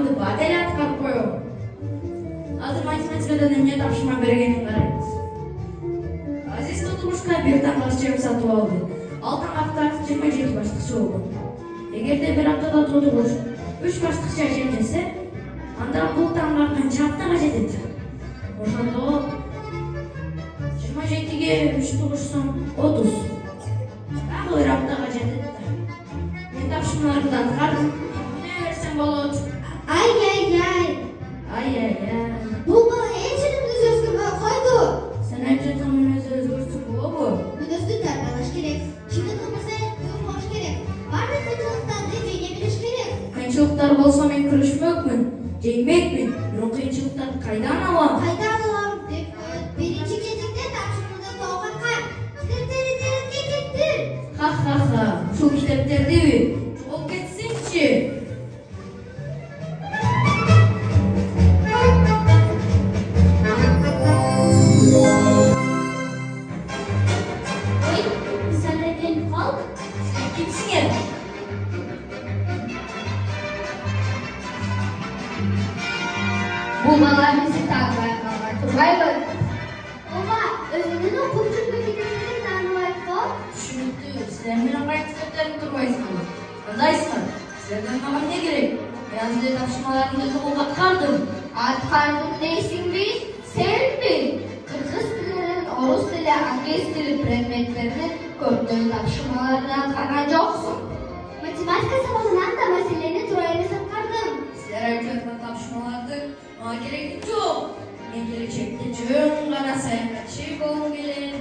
тапшырмаларды бат эле аткарып коем. Азыр математикадан эмне тапшырма бергенин карайбыз. Азизге турмушка бир таңгак чек сатып алды. Ал таңгакта 27 баштыкча болгон. Эгерде бир аптада тутуруш 3 баштыкча жем жесе, анда бул таңгак канча аптага жетет? Ошондо 27ге 3 тугушсам 30. Дагы бир аптага жетет да. Мен тапшырмаларды аткардым. Эмне берсем болот? Ай-яй-яй. Бул бала эч нерсе өзгөрбөй койду. Сен айтып жаткан мүнөздү өзгөртсөк болобу? Мүнөздү тарбалаш керек. Чыгын кылмаса турмуш керек. Бардык кыйынчылыктарды жеңе билиш керек. Кыйынчылыктар болсо мен күрөшмөкмүн, жеңмекмин. Бирок кыйынчылыктарды кайдан алам? Деп биринчи кезекте тапшырманы тоого кат. Китептерди кеттир. Ха-ха-ха. Ушул китептердиби? Жоголуп кетсинчи. Бул бала бизди тааныбай калган турбайбы? Ооба, өзүнүн окуп жүргөн китептерин тааныбай калып. Түшүнүктүү. Силер менен кайсы китептерин турбайсыңар? Кандайсыңар? Силерден мага эмне керек? Мен азыр тапшырмаларымды толук аткардым. Аткардым дейсиңби? Сенби? Кыргыз тилинен орус тили, англис тили предметтеринин көптөгөн тапшырмаларын аткарган жоксуң. Математика сабагынан да маселени туура эмес аткардым. Силер айтып жаткан тапшырмаларды мага кереги жок. Мен келечекте жөн гана саякатчы болгум келет.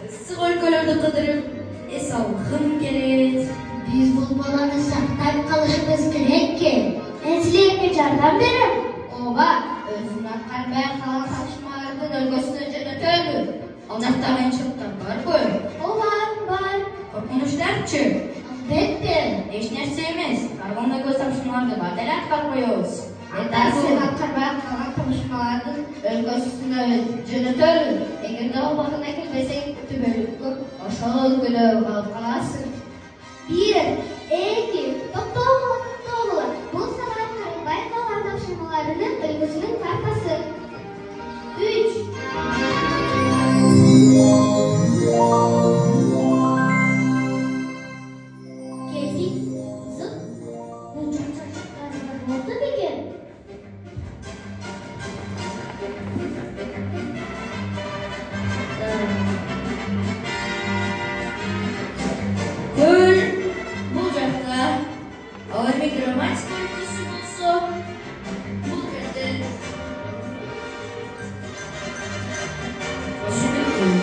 Ысык өлкөлөрдү кыдырып, эс алгым келет. Биз бул баланы сактап калышыбыз керекки. Мен силерге жардам берем. Ооба, өзүн аткарбай калган тапшырмалардын өлкөсүнө жөнөтөлү. Ал жакта кыйынчылыктар барбы? Ооба, бар. Коркунучтарчы? Албетте. Эч нерсе эмес. Карганда көз тапшырмаларды бат эле аткарып коебуз. Анда сен аткарбай калган тапшырмалардын өлкөсүнө жөнөтөлү. Эгерде ал убагына келбесең, түбөлүккө ошол өлкөдө калып каласың. 1, 2, токтогула. Бул сага карабай калган тапшырмаларынын өлкөсүнүн картасы. 3. Келдик. Зык. Бул чоңчоктарды болду бекен. Көл бул жакта. Ал эми грамматика өлкөсү болсо, бул жерде. Түшүнүктүү.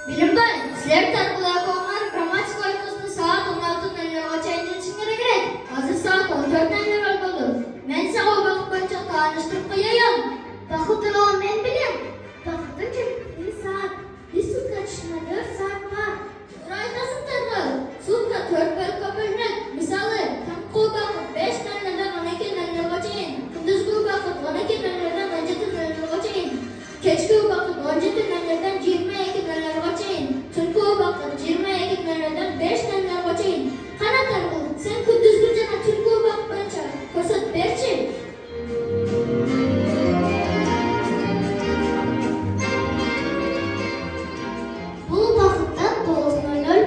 Билимбай, силер талкуулап койгон грамматика өлкөсүнө саат 16:00 чейин жетишиң керек элек. Азыр саат 14:00 болду. Мен сага убакыт боюнча тааныштырып коеюн. Бакыттуу мен билем. Бакыттын чекти саат. Биз сутка чышына 4 саат бар. Туура айтасың Таргал. Сутка 4 бөлүккө бөлүнөт. Мисалы, таңкы убакыт 5:00-дан 12:00 чейин, күндүзгү убакыт 12:00-дан 17:00 чейин, кечки убакыт 17:00-дан 22:00 чейин, түнкү убакыт 22:00-дан 5:00 чейин. Кана Таргал, сен күндүзгү жана түнкү убакыт боюнча көрсөтүп берчи. Бул убакытта 9:00,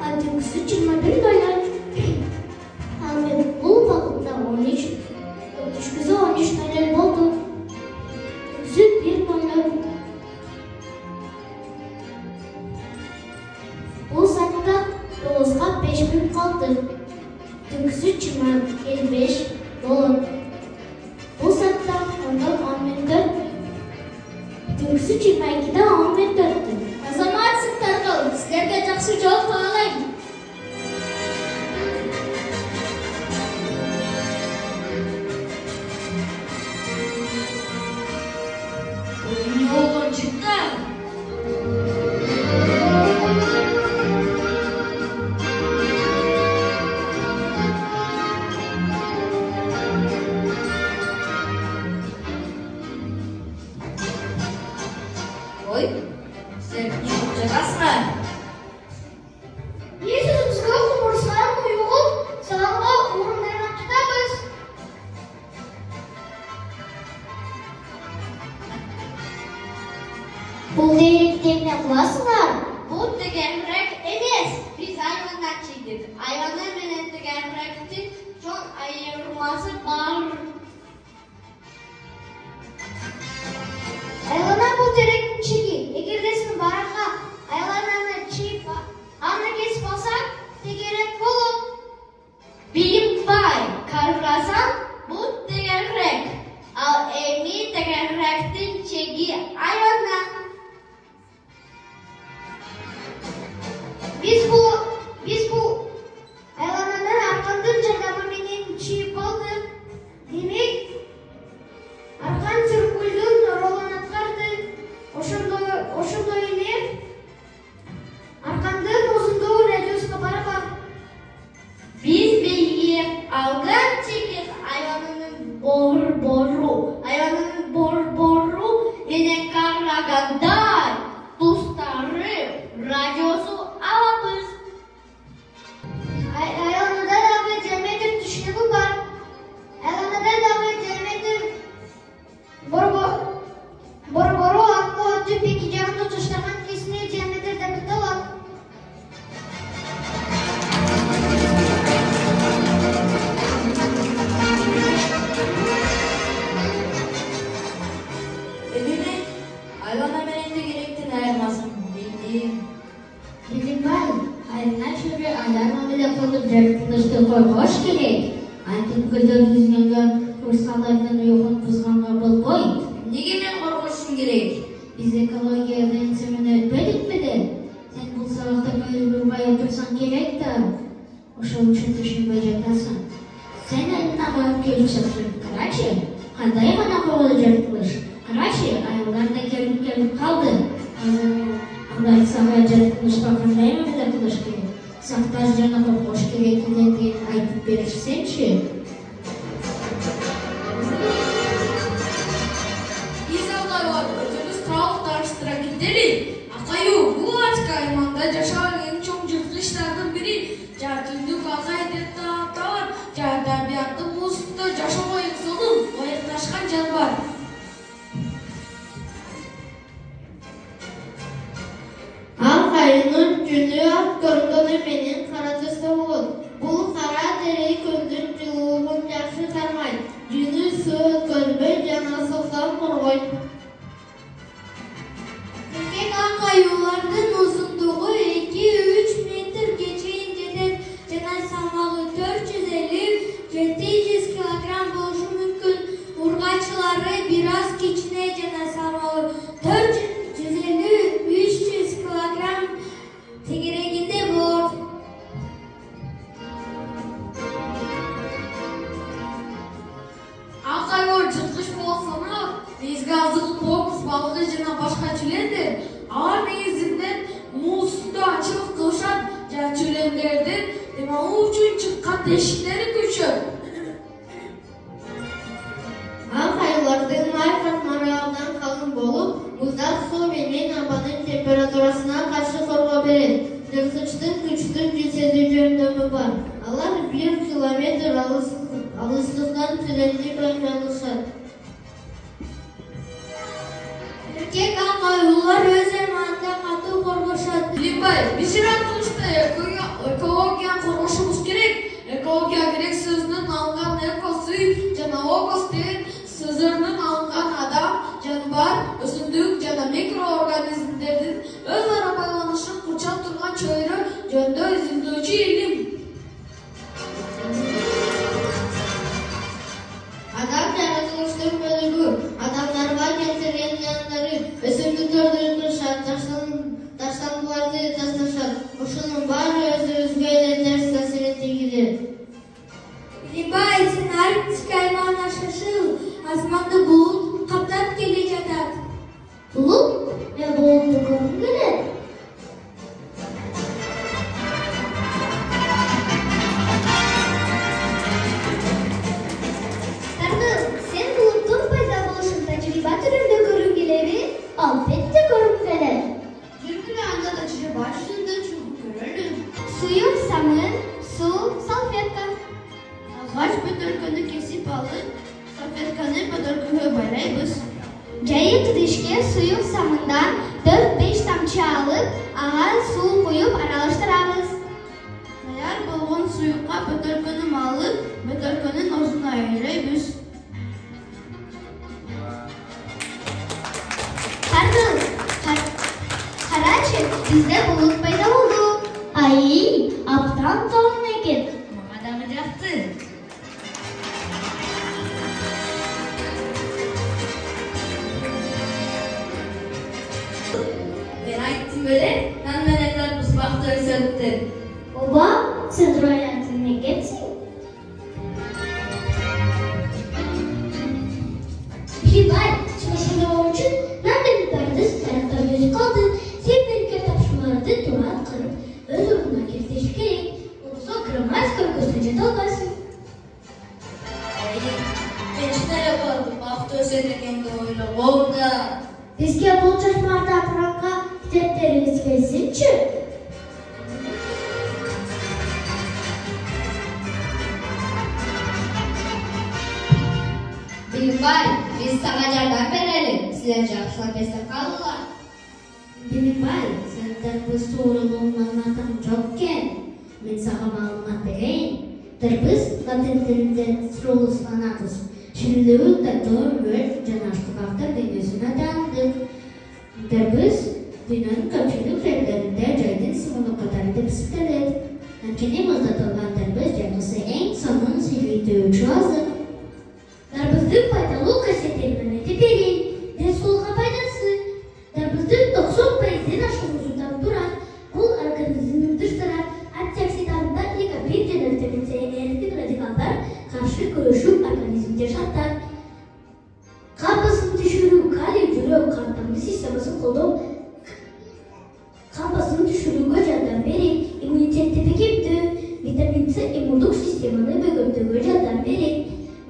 а түнкүсү 21:00. Ал мен бул убакытта 13, түшкүсү 13:00 болду. Түнкүсү 1:00. Бул саатта 9-га 5 мүнөт калды. Түнкүсү 20:55 болот. Бул саатта 10:10 мүнөт. Түнкүсү 22:10 мүнөт. Азаматсың Таргал, силерге жакшы жол каалайм. Эмне болгон жыттар? aylar mamile kılıp kılıçtı koygoş gerek. Aytın gülder düzgenge kursalardan yoğun kızganga bolboy. Nege men korkuşum gerek? Biz ekologiyadan semini ötmedik mi de? Sen bu sabahta böyle durmay otursan gerek de. Oşol üçün düşünmey jatasın. Sen eline koyup gelişip karaçı. Kanday gana kovalayacakmış. Karaçı ayollar da gelip kaldı. Kuday sana jatmış bakımday mı bile kılıç gerek? Sahtar jana korkuş gerekinden diye aytıp berişsençi. Biz Aqaylar özümüz tağıp tarıştıra gidelim. Aqayu bu açık aymanda yaşayan en çok jırtqıçlardan biri. Jartündük Aqay detті аталар. Tabiatı muhitda yaşama insanın oyuqlaşkan canvar. Aqayının günü ak görgönü menin karatısı olur. Bu kara deri көздүн жылуын жақсы тармай. Жүні суық көрбей жана соқсан қорғой. Erkek aqayulardın uzunluğu 2-3 metrге чейин жетет жана салмагы 450-700 килограмм болушу мүмкүн. Ургачылары бир аз кичине жана салмагы 450-300 килограмм тегерегинде болот. Aqaylar jırtqıç bolsana, bizge azıqlı boks balığı jana başka türlerdir. Alar negizinden muhitda açılıp kılışat türlerlerdir. Demau üçün çıqqan deşikleri köçöp. Aqaylardын май катмарларынан калың болуп, муздак суу менен абанын температурасына каршы коргоо берет. Жырткычтын күчтүн 150 жөндөмү бар. Алар 1 километр алыстыктан тереңдик айналышат. Эркек aqayуулар өз аймагында катуу коргошот. Лимбай, biz жырткычта экология коргошубуз керек. Экология керек сөзүнөн алынган экосы жана окос деген сөздөрдөн алынган адам, жаныбар, өсүмдүк жана микроорганизмдердин өз ара байланышын курчап турган чөйрө жөнүндө изилдөөчү илим. Адам жаратылыштын бөлүгү. Адамдарга келтирген зыяндары өсүмдүктөрдү өлтүрүшат, таштандыларды ташташат. Ушунун баары өзүбүзгө эле терс таасирин тийгизет. Либай, сен Арктика аймагына шашыл. Асманды булут каптап келе жатат. Bulut? Ne bulutlu görün gerek? Targın, sen buluttun payda boluşun tecrübe türünde görüngüleri albatta görüngüler. Жүргүлө анда тажрыйба жүзүндө чыгып көрөлү. Суюк самын, су, салфетка. Алгач бөтөлкөнү кесип алып, салфетканы бөтөлкөгө байлайбыз. Жайык идишке суюк самындан 4-5 тамчы алып, ага суу куюп аралаштырабыз. Даяр болгон суюкка бөтөлкөнү малып, бөтөлкөнүн озуна өйрөйбүз. Таргыл, карачы, бизде булут пайда болду. Ay, aptan kalın ekin. Мага дагы жакты. Ben ayttım böyle, ben menekler ısbakta ösöptü. Oba, sen royantın ne geçsin? Либай, чыгышында үчүн нандын бардыз тарапта өзү калды. Сен берген тапшырмаларды туура аткарып, өз ордуна келтириш керек. Болсо грамматика көзгө жете албайсың. Ben şunlara kaldım, hafta ösöptüken de öyle oldu. Бизге бул чачмаларды апаранга китептериңиз келсинчи? Bilbay, biz sana yardım verelim. Sizler жақсылап esnaf kaldılar. Билбай, сенден бул суурулууну атам жок экен. Мен сага маалымат берейин. Биз латин тилинде суурулуштанабыз. Шүрүлүү татуу мөр жана штукактар дүйнөсүнө таандык. Biz dünyanın köpçülük yerlerinde Jaydin simonu kadar da psikiyalet.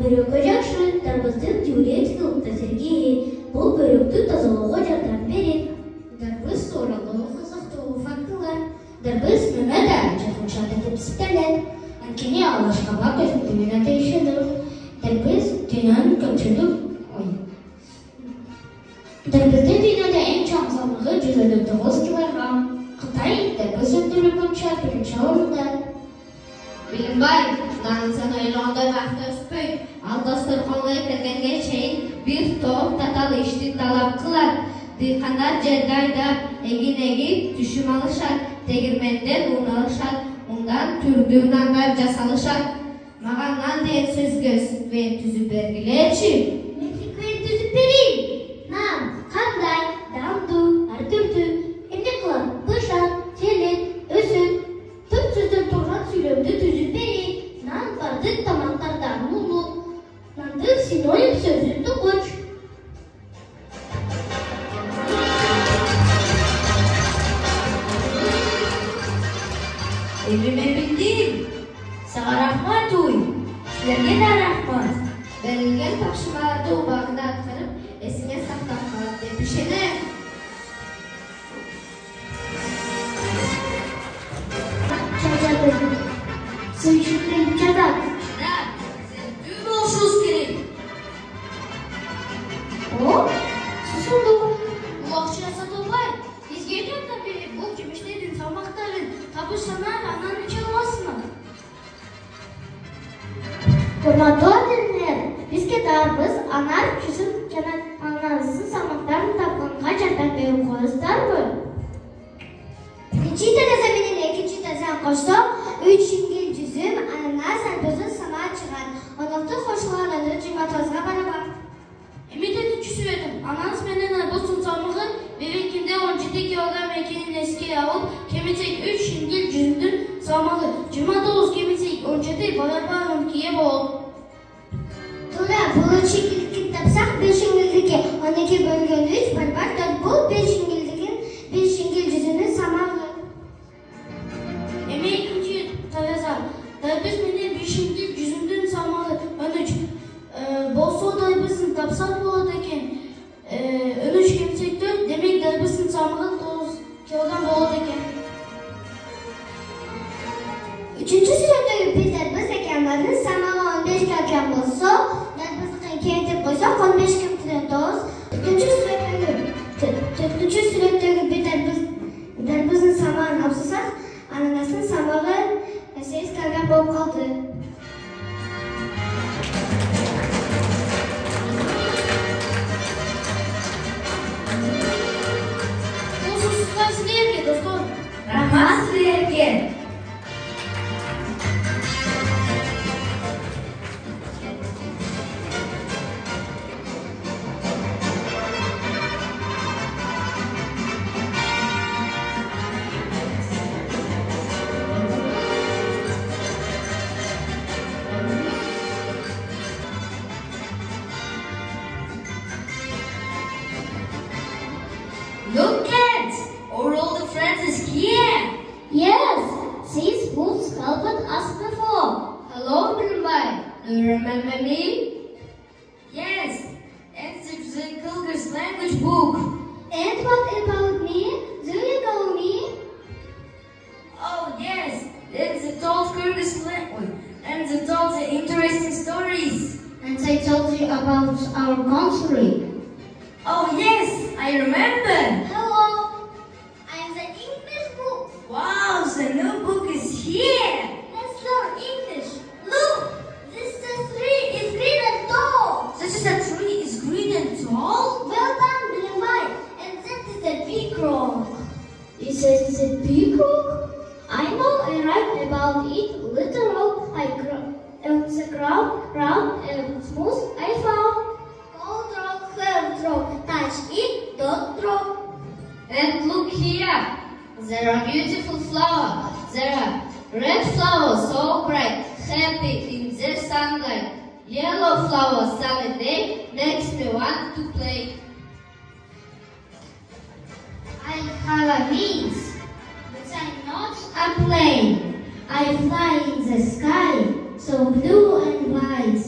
Бөрөккө жакшы, дарбыздын теоретикалык таасири бул бөрөктү тазалоого жардам берет. Дарбыз тууралуу кызыктуу фактылар. Дарбыз мынада жазылышат деп эсептелет. Анткени ал башкага көзөмөлгө тийишет. Дарбыз дүйнөнүн көпчүлүк Дарбыздын дүйнөдө эң чоң салмагы 159 килограмм. Кытай дарбыз өндүрүү боюнча 1-чи орунда. Билимбай, Nansen oylagандай vaqt o'tmay, al dasturxonga kirganga cheyin bir to'p tatal ishni talab qilar. Dehqonlar jerga aydab, egin-egib tushum olishar, tegirmanda un olishar, undan turli nonlar jasalishar. Maga non degan so'zga sekven tuzib bergilechi. Men sekven tuzib bereyim. Nan, qanday, damdu, arturdu, endi qilib, bışak, telet, özün, tut so'zdan turgan suylamni tuzib bereyim. Nan bardı tamaklardan mulu, nandı sinonim sözü to'qoch. Evime bildim. Sana rahmat uy. Sizlerge de rahmat. Berilgan topshiriqlarni u vaqtida atqirib, esiga saqlab qolib deb ishini. Çacadı. Suyuşuklu çadak. Da, sen tüm oluşuz gerek. O, susundu. Uloqchi Satolbay, bizga aytgan tabii bu kimishlarning salmoqlarini topishini anan icha olmasmi? Hurmatli odamlar, bizga darbiz anar chizib ananasini salmoqlarini topganға jardam berib qo'yasizlarmi? Birinchi taza bilan ikkinchi tazani qo'shsaq, 3 yengil juzum ananas darbizni samoq chiqar. Odatda qo'shilganlar jimatozga barabar. Emitini tushirdim. Ananas menden bu sunsamığı bebekinde 17 kilogram ekenin eski alıp kemitek 3 yengil cüzdür samağı. Jimatozga kemitek 17 barabar 12'ye bol. To'la, bu chekillikni topsaq 5 yengillikka 12 bo'lgan 3 barabar 4 bu 5 yengillikning 5 yengil juzini samog'i. Eme ikinci tavazam. Darbiz menden 5 yengil cüzündün samağı 13. Bolsa darbizini tapsak болады ekan. 13 kemitek 4 demek darbizini samağı 9 kilogram болады ekan. Üçüncü suratdagi bir darbiz ekanlarning samog'i 15 kilogram bo'lsa, darbizni kengaytirib qo'ysak 15 kilogram 9. To'rtinchi suratdagi bir darbizni samog'ini olsak, ananasning samog'i 8 kilogram bo'lib qoldi. Sizlar sizlarga do'stlar. Rahmat sizlerge. Look at! Our old friend is here! Yes, these books helped us before. Hello, Bilbay. Do you remember me? Yes, it's the Kilger's language book. And what about me? Do you know me? Oh yes, it's the told Kyrgyz language and the told the interesting stories. And I told you about our country. Oh yes, I remember. Hello, I'm the English book. Wow, the new book is here. Let's learn English. Look, this tree is green and tall. Such as a tree is green and tall. Well done, Billy. And that is a peacock. You said it's a peacock? I know, I write about it. Little rock on the ground, round and smooth, I found. Cold rock, firm rock, touch it, don't drop. And look here. There are beautiful flowers. There are red flowers, so bright, happy in the sunlight. Yellow flowers, sunny day, makes me want to play. I have a wings, but I'm not a plane. I fly in the sky, so blue and white.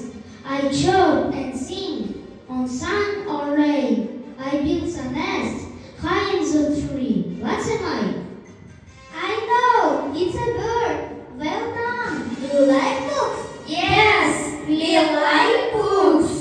I I chirp and sing on sun or rain. I build a nest high in the tree. What am I? I know, it's a bird. Well done. Do you like books? Yes, we like books.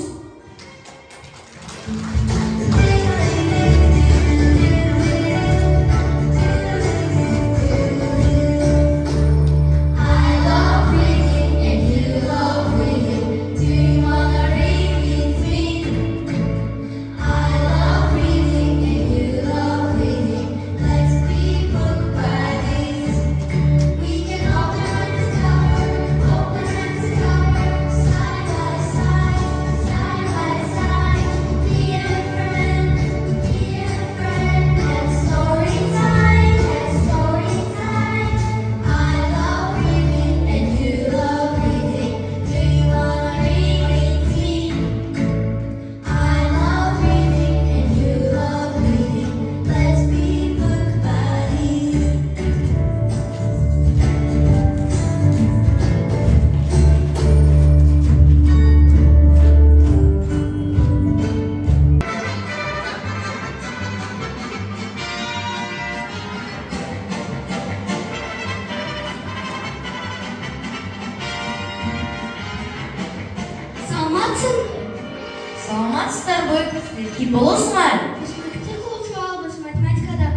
Саламатсыздар ғой, Ерке болосыңар? Біз мектеп оқушыларымыз математикада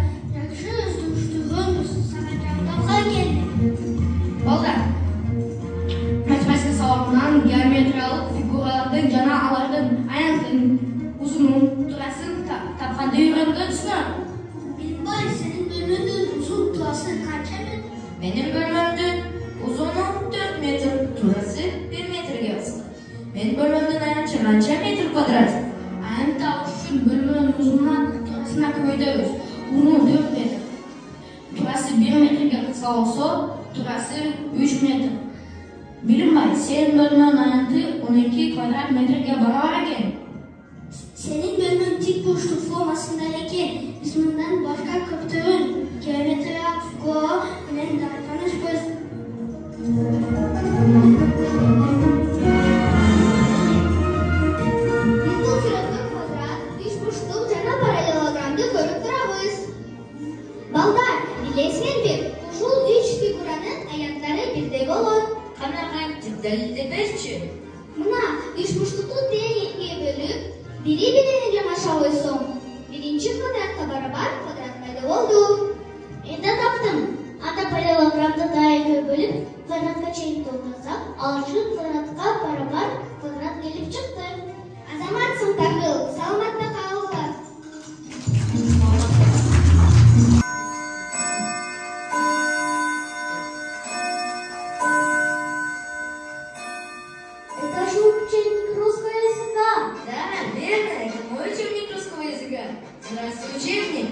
жақсы үздігіміз сағаттарға келдік. Балдар, математика сабағынан геометриялық фигуралардың жаңа алардың айнадың ұзынын турасын тапқанды үйрендіңіздер. Benim var senin bölümünün uzun turası kaç metr? Benim bölümümdün uzunu 4 metr, turası 1 metrге ысты. Benim bölümümdün ayınca qancha metr kvadrat? Ayınta үшін bölümünün uzununa turasına koyduyuz. Uzunu 4 metr. Turası 1 metrге kısa olsa, turası 3 metr. Bilinmay, senin bölümünün ayıntı 12 kvadrat metrге barabar eken. Senin bölümün dik boşluk formasında eken biz bundan başka köptürün geometriya figura bilen tanışmışız. Biz bu sırada kvadrat, üç boşluk cana paralelogramda görüp durabız. Balдар, bilesizler ушул üç figuranın ayakları birde olur. Qanaqa dəlildə berçi? Mına üç boşluklu diğer yetkiye bölüp biri-birini yamaşa koysun. Birinci kvadratka barabar kvadrat payda oldu. Endi taptım. Ata paralelogramda daireye bölüp kvadratka çeyrek doldursak, alıcı kvadratka barabar kvadrat gelip çıktı. Azamatsın takıl, salamatla kalırlar. Это же учебник русского языка. Да, верно, это мой учебник русского языка. Здравствуй, учебник.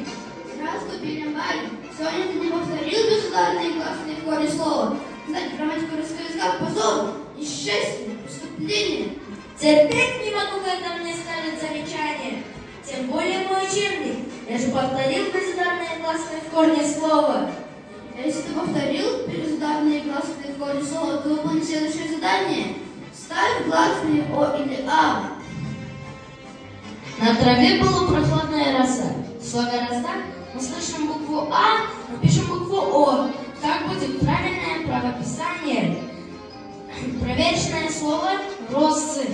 Здравствуй, Перембай. Сегодня ты не повторил государственные классные в ходе слова. Кстати, грамматику русского языка позор, несчастье, преступление. Терпеть не могу, когда мне ставят замечания. Тем более мой учебник. Я же повторил безударные гласные в корне слова. Если ты повторил безударные гласные в ходе слова, то выполни следующее задание. Ставь гласные О или А. На траве была прохладная роса. В слове «роса» мы слышим букву А, но пишем букву О. Как будет правильное правописание? Проверочное слово «росы».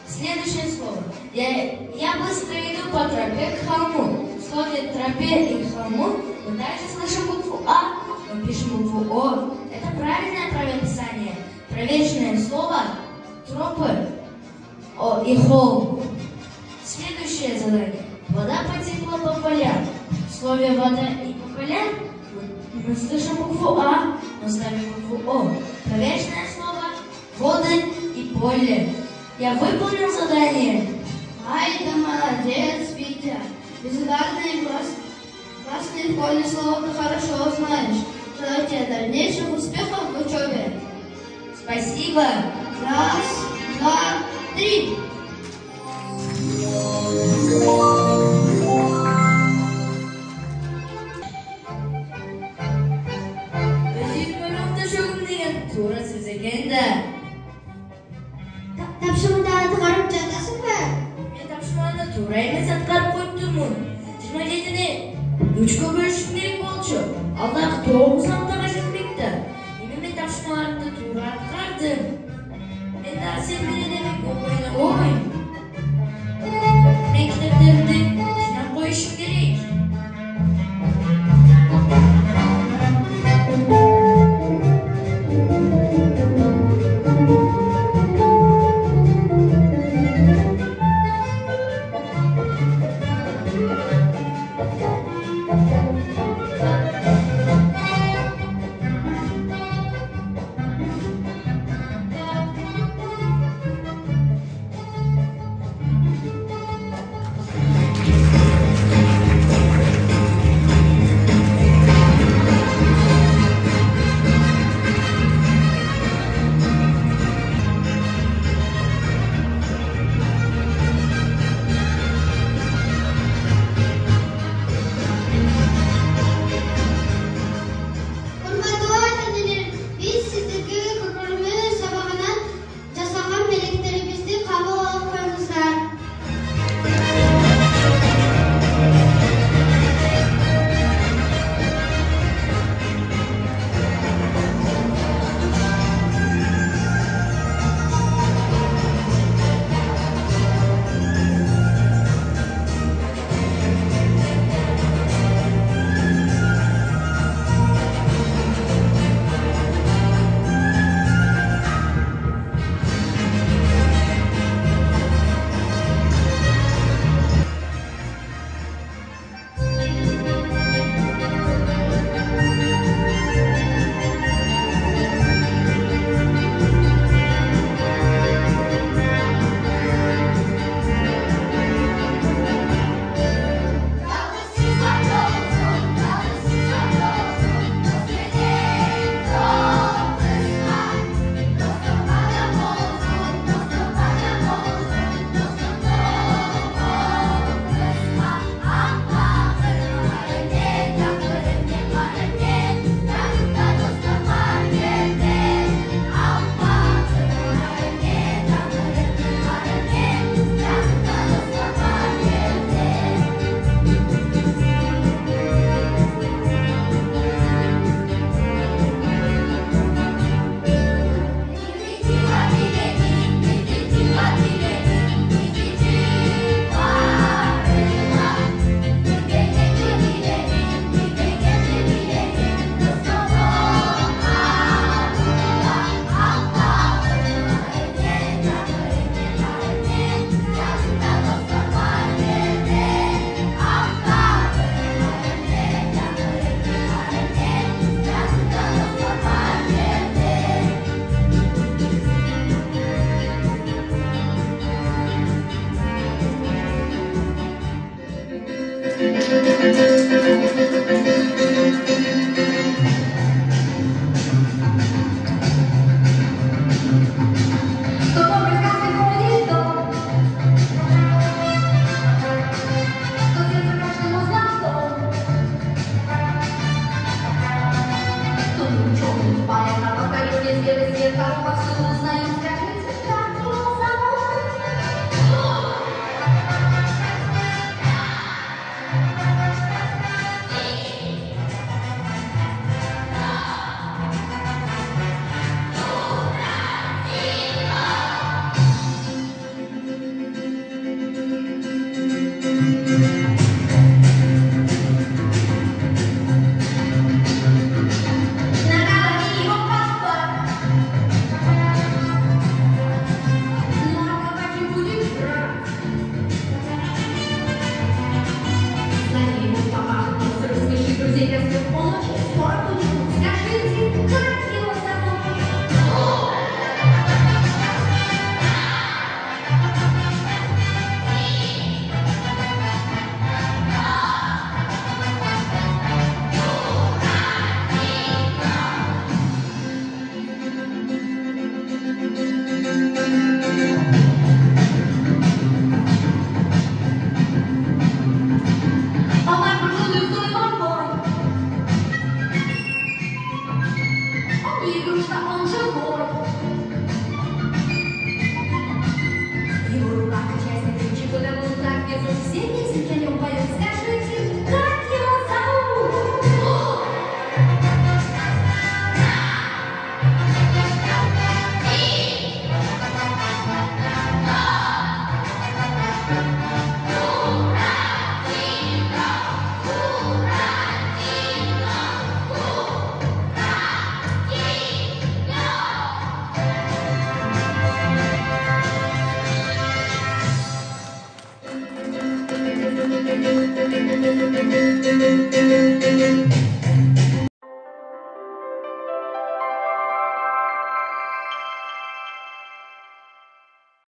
Следующее слово. Я быстро иду по тропе к холму. В слове «тропе» и «холму» мы также слышим букву А, но пишем букву О. Это правильное правописание. Проверочное слово «тропы» и «холм». Следующее задание. Вода потекла по полям. В слове «вода» и «по полям» мы слышим букву А, но ставим букву О. Проверочное слово «воды» и «поле». Я выполнил задание. Ай, да молодец, Витя. Безударные гласные в ходе слова ты хорошо знаешь. Желаю тебе дальнейших успехов в учебе. Спасибо. Раз, два, три. Özür bölümde şokum деген тура сөз екен да. Тапшырмада To'g'ri emas, atqarib qo'yibdimu. 27ni 3ga bo'lishim kerak bo'lchi. Alloh 9 haftaga shunlikda. Men topshirmalarimni to'g'ri atqardim. Endi sen meni demak o'yna. Maktabda sinab qo'yishim kerak. Igor está onde eu vou.